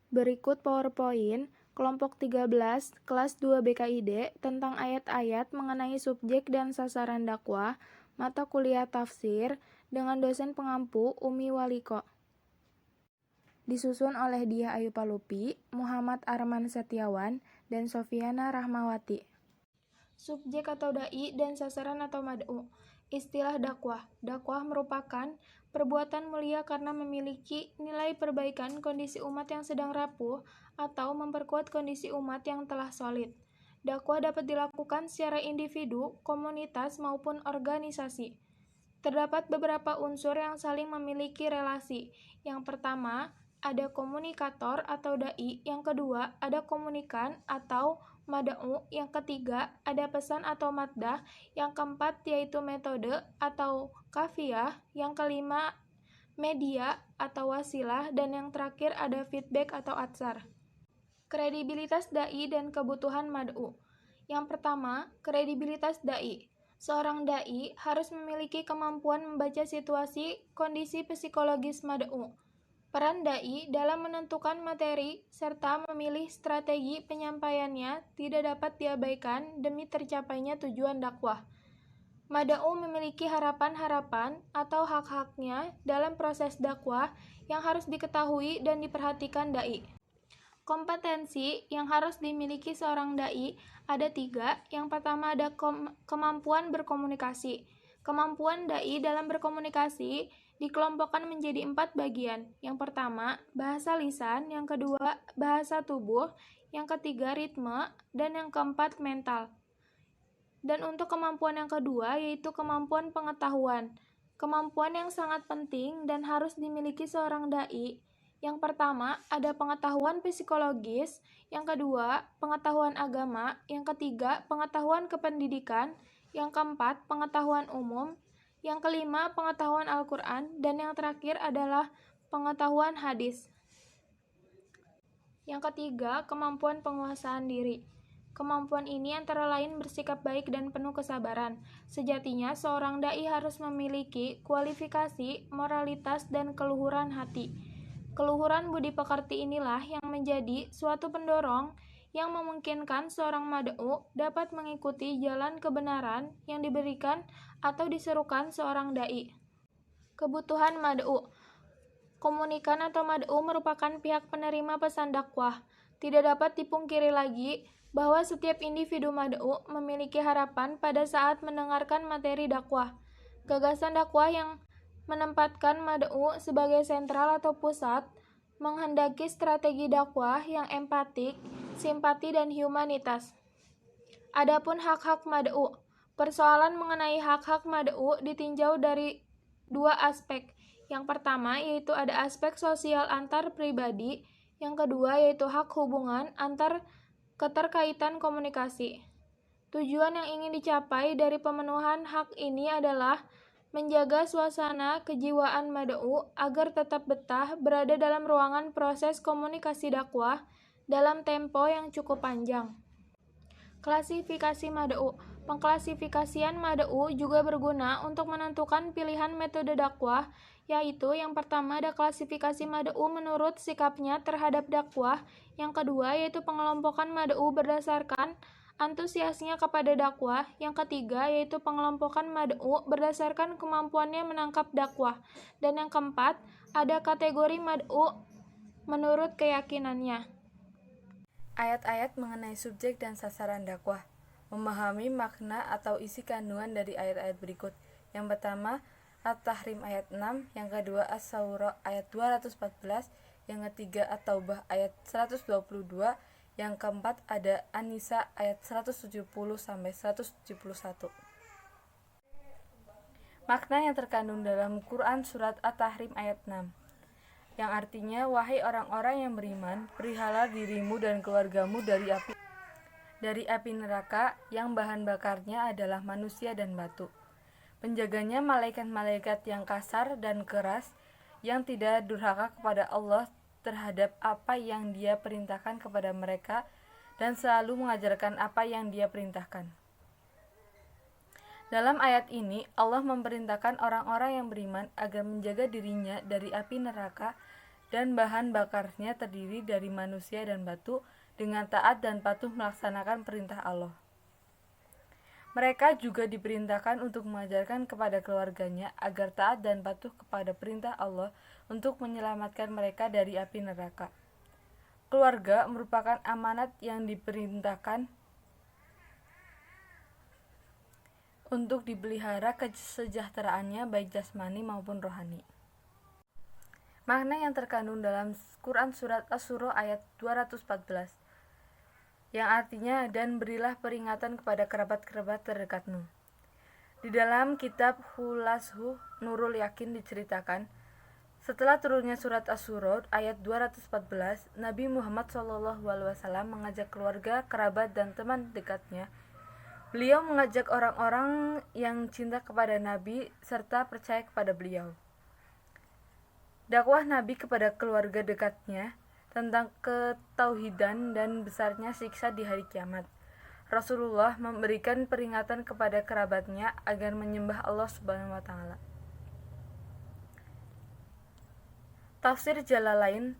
Berikut PowerPoint kelompok 13 kelas 2 BKID tentang ayat-ayat mengenai subjek dan sasaran dakwah mata kuliah tafsir dengan dosen pengampu Umi Waliko. Disusun oleh Diah Ayu Palupi, Muhammad Arman Setiawan, dan Sofiana Rahmawati. Subjek atau dai dan sasaran atau mad'u. Istilah dakwah. Dakwah merupakan perbuatan mulia karena memiliki nilai perbaikan kondisi umat yang sedang rapuh atau memperkuat kondisi umat yang telah solid. Dakwah dapat dilakukan secara individu, komunitas, maupun organisasi. Terdapat beberapa unsur yang saling memiliki relasi. Yang pertama, ada komunikator atau dai. Yang kedua, ada komunikan atau mad'u. Yang ketiga, ada pesan atau maddah. Yang keempat, yaitu metode atau kafiyah. Yang kelima, media atau wasilah. Dan yang terakhir, ada feedback atau atsar. Kredibilitas dai dan kebutuhan mad'u. Yang pertama, kredibilitas dai. Seorang dai harus memiliki kemampuan membaca situasi kondisi psikologis mad'u. Peran dai dalam menentukan materi serta memilih strategi penyampaiannya tidak dapat diabaikan demi tercapainya tujuan dakwah. Mad'u memiliki harapan-harapan atau hak-haknya dalam proses dakwah yang harus diketahui dan diperhatikan dai. Kompetensi yang harus dimiliki seorang dai ada 3. Yang pertama ada kemampuan berkomunikasi. Kemampuan dai dalam berkomunikasi dikelompokkan menjadi 4 bagian. Yang pertama, bahasa lisan. Yang kedua, bahasa tubuh. Yang ketiga, ritme. Dan yang keempat, mental. Dan untuk kemampuan yang kedua, yaitu kemampuan pengetahuan. Kemampuan yang sangat penting dan harus dimiliki seorang dai. Yang pertama, ada pengetahuan psikologis. Yang kedua, pengetahuan agama. Yang ketiga, pengetahuan kependidikan. Yang keempat, pengetahuan umum. Yang kelima, pengetahuan Al-Quran. Dan yang terakhir adalah pengetahuan hadis. Yang ketiga, kemampuan penguasaan diri. Kemampuan ini antara lain bersikap baik dan penuh kesabaran. Sejatinya, seorang dai harus memiliki kualifikasi, moralitas, dan keluhuran hati. Keluhuran budi pekerti inilah yang menjadi suatu pendorong yang memungkinkan seorang mad'u dapat mengikuti jalan kebenaran yang diberikan atau diserukan seorang dai. Kebutuhan mad'u. Komunikan atau mad'u merupakan pihak penerima pesan dakwah. Tidak dapat dipungkiri lagi bahwa setiap individu mad'u memiliki harapan pada saat mendengarkan materi dakwah. Gagasan dakwah yang menempatkan mad'u sebagai sentral atau pusat menghendaki strategi dakwah yang empatik, simpati, dan humanitas. Adapun hak-hak mad'u. Persoalan mengenai hak-hak mad'u ditinjau dari 2 aspek. Yang pertama yaitu ada aspek sosial antar pribadi, yang kedua yaitu hak hubungan antar keterkaitan komunikasi. Tujuan yang ingin dicapai dari pemenuhan hak ini adalah menjaga suasana kejiwaan mad'u agar tetap betah berada dalam ruangan proses komunikasi dakwah dalam tempo yang cukup panjang. Klasifikasi mad'u. Pengklasifikasian mad'u juga berguna untuk menentukan pilihan metode dakwah, yaitu yang pertama ada klasifikasi mad'u menurut sikapnya terhadap dakwah, yang kedua yaitu pengelompokan mad'u berdasarkan antusiasnya kepada dakwah, yang ketiga yaitu pengelompokan mad'u berdasarkan kemampuannya menangkap dakwah, dan yang keempat ada kategori mad'u menurut keyakinannya. Ayat-ayat mengenai subjek dan sasaran dakwah. Memahami makna atau isi kandungan dari ayat-ayat berikut. Yang pertama, At-Tahrim ayat 6, yang kedua As-Saurah ayat 214, yang ketiga At-Taubah ayat 122, yang keempat ada An-Nisa ayat 170 sampai 171. Makna yang terkandung dalam Quran surat At-Tahrim ayat 6, yang artinya, wahai orang-orang yang beriman, peliharalah dirimu dan keluargamu dari api neraka yang bahan bakarnya adalah manusia dan batu. Penjaganya malaikat-malaikat yang kasar dan keras, yang tidak durhaka kepada Allah terhadap apa yang Dia perintahkan kepada mereka dan selalu mengajarkan apa yang Dia perintahkan. Dalam ayat ini, Allah memerintahkan orang-orang yang beriman agar menjaga dirinya dari api neraka dan bahan bakarnya terdiri dari manusia dan batu, dengan taat dan patuh melaksanakan perintah Allah. Mereka juga diperintahkan untuk mengajarkan kepada keluarganya agar taat dan patuh kepada perintah Allah untuk menyelamatkan mereka dari api neraka. Keluarga merupakan amanat yang diperintahkan untuk dipelihara kesejahteraannya baik jasmani maupun rohani. Makna yang terkandung dalam Quran Surat Asy-Syura ayat 214, yang artinya, dan berilah peringatan kepada kerabat-kerabat terdekatmu. Di dalam kitab Hulashu Nurul Yakin diceritakan, setelah turunnya surat Asy-Syura ayat 214, Nabi Muhammad SAW mengajak keluarga, kerabat, dan teman dekatnya. Beliau mengajak orang-orang yang cinta kepada Nabi serta percaya kepada beliau. Dakwah Nabi kepada keluarga dekatnya tentang ketauhidan dan besarnya siksa di hari kiamat. Rasulullah memberikan peringatan kepada kerabatnya agar menyembah Allah Subhanahu wa taala. Tafsir Jalalain,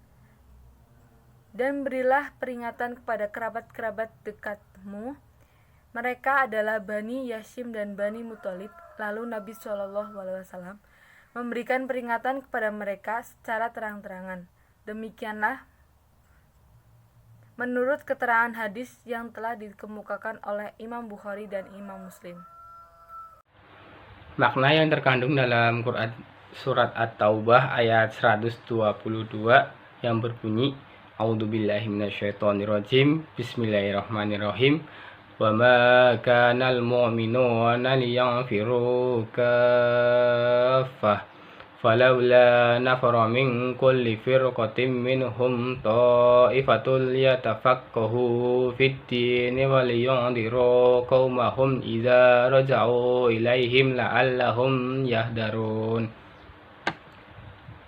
dan berilah peringatan kepada kerabat-kerabat dekatmu. Mereka adalah Bani Hashim dan Bani Muthalib. Lalu Nabi SAW memberikan peringatan kepada mereka secara terang-terangan. Demikianlah menurut keterangan hadis yang telah dikemukakan oleh Imam Bukhari dan Imam Muslim. Makna yang terkandung dalam Quran Surat At-Taubah ayat 122 yang berbunyi, A'udzubillahi minasyaitonirrajim, Bismillahirrahmanirrahim. Wa ma kanal mu'minuna liyanfiru kaffah falawla nafara min kulli firqatin minhum ta'ifatul yatafaqahu fid-dini wa liyunziru qaumahum idza raja'u ilaihim la'allahum yahdharun.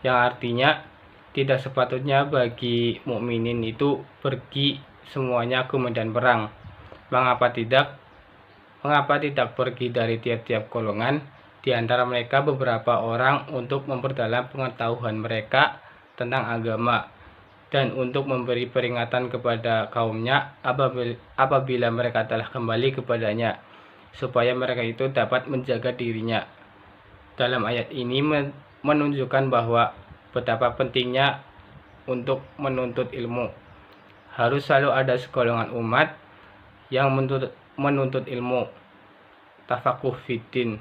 Yang artinya, tidak sepatutnya bagi mukminin itu pergi semuanya ke medan perang. Mengapa tidak pergi dari tiap-tiap golongan di antara mereka beberapa orang untuk memperdalam pengetahuan mereka tentang agama dan untuk memberi peringatan kepada kaumnya apabila mereka telah kembali kepadanya, supaya mereka itu dapat menjaga dirinya. Dalam ayat ini menunjukkan bahwa betapa pentingnya untuk menuntut ilmu. Harus selalu ada segolongan umat yang menuntut ilmu, tafakuh fiddin.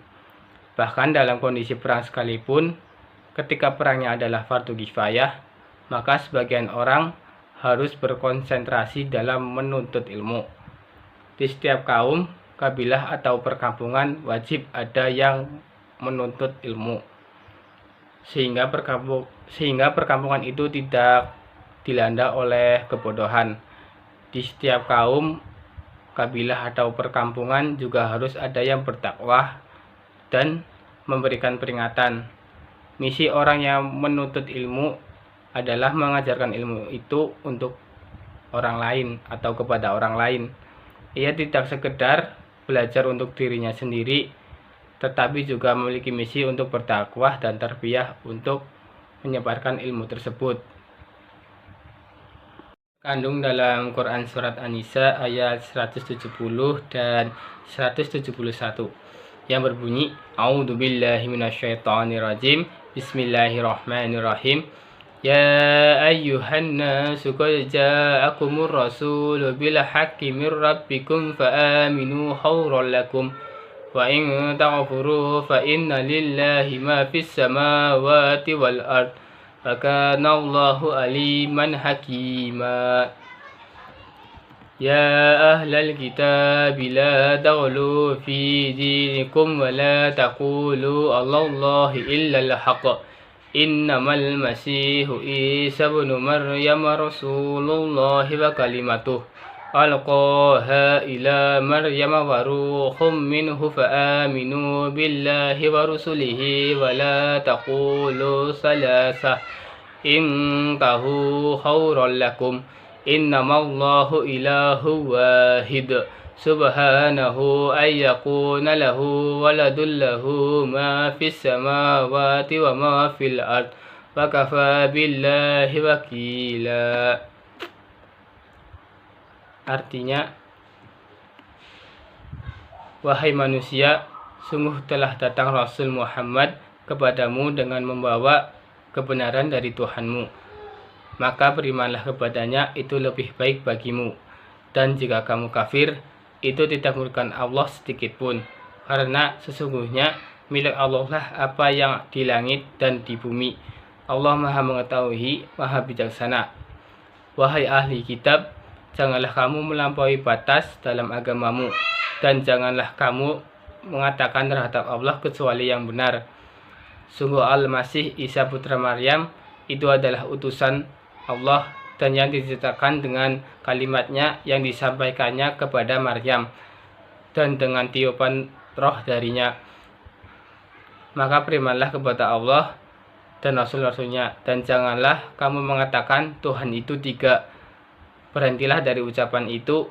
Bahkan dalam kondisi perang sekalipun, ketika perangnya adalah fardu kifayah, maka sebagian orang harus berkonsentrasi dalam menuntut ilmu. Di setiap kaum, kabilah atau perkampungan wajib ada yang menuntut ilmu, sehingga perkampungan itu tidak dilanda oleh kebodohan. Di setiap kaum, kabilah atau perkampungan juga harus ada yang berdakwah dan memberikan peringatan. Misi orang yang menuntut ilmu adalah mengajarkan ilmu itu untuk orang lain atau kepada orang lain. Ia tidak sekedar belajar untuk dirinya sendiri, tetapi juga memiliki misi untuk berdakwah dan tarbiyah untuk menyebarkan ilmu tersebut. Kandung dalam Quran Surat An-Nisa ayat 170 dan 171 yang berbunyi, A'udzubillahi minasyaitonirrajim, Bismillahirrahmanirrahim. Ya ayyuhan nasu qad ja'akumur rasulu bil haqqi mir rabbikum fa aminu khairan lakum wa in taghfuru fa inna lillahi ma fis samawati wal ard wa kana Allahu aliman hakima. Ya ahlal kitab la taghlu fi dinikum wa la taqulu Allahi illa al-haq. Innamal masihu Isa ibn Maryam rasulullahi wa kalimatuh alqaha ila Maryam wa ruhum minhu fa aminu billahi wa rusulihi wa la taqulu salasah intahu khairan lakum. Innamallahu ilahu wahid subhanahu ayyakuna lahu waladun lahu ma fis samawati wa ma fil ard wa kafa billahi wakila. Artinya, wahai manusia, sungguh telah datang Rasul Muhammad kepadamu dengan membawa kebenaran dari Tuhanmu. Maka berimanlah kepadanya, itu lebih baik bagimu. Dan jika kamu kafir, itu tidak merugikan Allah sedikit pun. Karena sesungguhnya milik Allah lah apa yang di langit dan di bumi. Allah Maha mengetahui, Maha bijaksana. Wahai ahli kitab, janganlah kamu melampaui batas dalam agamamu, dan janganlah kamu mengatakan terhadap Allah kecuali yang benar. Sungguh Al-Masih Isa putra Maryam itu adalah utusan Allah, dan yang diceritakan dengan kalimatnya yang disampaikannya kepada Maryam, dan dengan tiupan roh darinya. Maka berimanlah kepada Allah dan Rasul-Rasulnya, dan janganlah kamu mengatakan Tuhan itu tiga. Berhentilah dari ucapan itu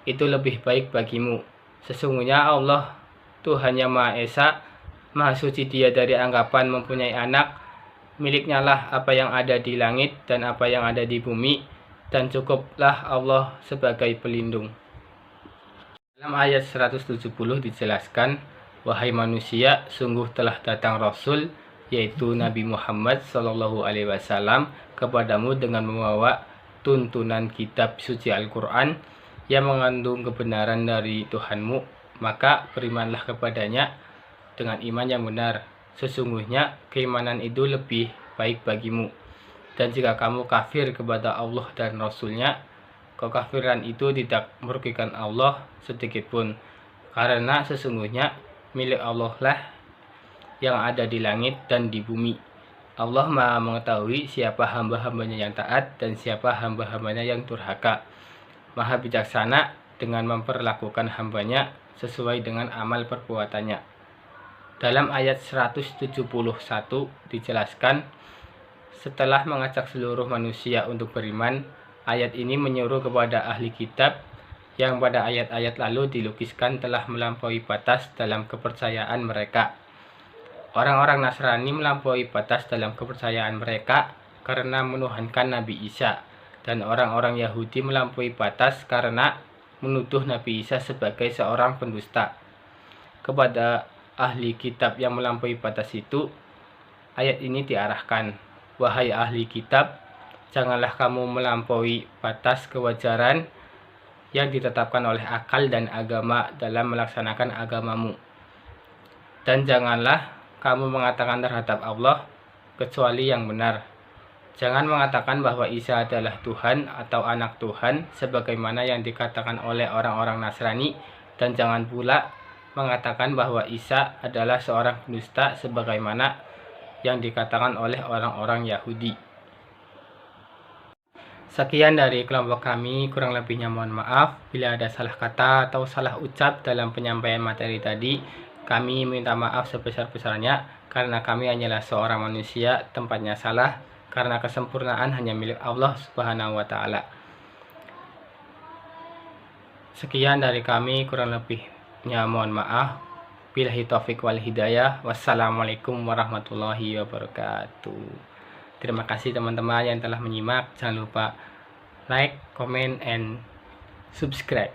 lebih baik bagimu. Sesungguhnya Allah Tuhan yang Maha Esa, Maha Suci Dia dari anggapan mempunyai anak. Miliknya lah apa yang ada di langit dan apa yang ada di bumi, dan cukuplah Allah sebagai pelindung. Dalam ayat 170 dijelaskan, wahai manusia, sungguh telah datang Rasul, yaitu Nabi Muhammad SAW kepadamu dengan membawa tuntunan kitab suci Al-Quran yang mengandung kebenaran dari Tuhanmu. Maka berimanlah kepadanya dengan iman yang benar. Sesungguhnya keimanan itu lebih baik bagimu. Dan jika kamu kafir kepada Allah dan Rasulnya, kekafiran itu tidak merugikan Allah sedikit pun. Karena sesungguhnya milik Allah lah yang ada di langit dan di bumi. Allah Maha mengetahui siapa hamba-hambanya yang taat dan siapa hamba-hambanya yang durhaka. Maha bijaksana dengan memperlakukan hambanya sesuai dengan amal perbuatannya. Dalam ayat 171 dijelaskan, setelah mengajak seluruh manusia untuk beriman, ayat ini menyuruh kepada ahli kitab yang pada ayat-ayat lalu dilukiskan telah melampaui batas dalam kepercayaan mereka. Orang-orang Nasrani melampaui batas dalam kepercayaan mereka karena menuhankan Nabi Isa, dan orang-orang Yahudi melampaui batas karena menuduh Nabi Isa sebagai seorang pendusta. Kepada ahli kitab yang melampaui batas itu, ayat ini diarahkan, wahai ahli kitab, janganlah kamu melampaui batas kewajaran yang ditetapkan oleh akal dan agama dalam melaksanakan agamamu. Dan janganlah kamu mengatakan terhadap Allah kecuali yang benar. Jangan mengatakan bahwa Isa adalah Tuhan atau anak Tuhan sebagaimana yang dikatakan oleh orang-orang Nasrani, dan jangan pula mengatakan bahwa Isa adalah seorang pendusta sebagaimana yang dikatakan oleh orang-orang Yahudi. Sekian dari kelompok kami, kurang lebihnya mohon maaf bila ada salah kata atau salah ucap dalam penyampaian materi tadi. Kami minta maaf sebesar-besarnya karena kami hanyalah seorang manusia, tempatnya salah, karena kesempurnaan hanya milik Allah Subhanahu wa Ta'ala. Sekian dari kami, kurang lebihnya mohon maaf. Billahi taufiq wal hidayah. Wassalamualaikum warahmatullahi wabarakatuh. Terima kasih teman-teman yang telah menyimak. Jangan lupa like, comment, and subscribe.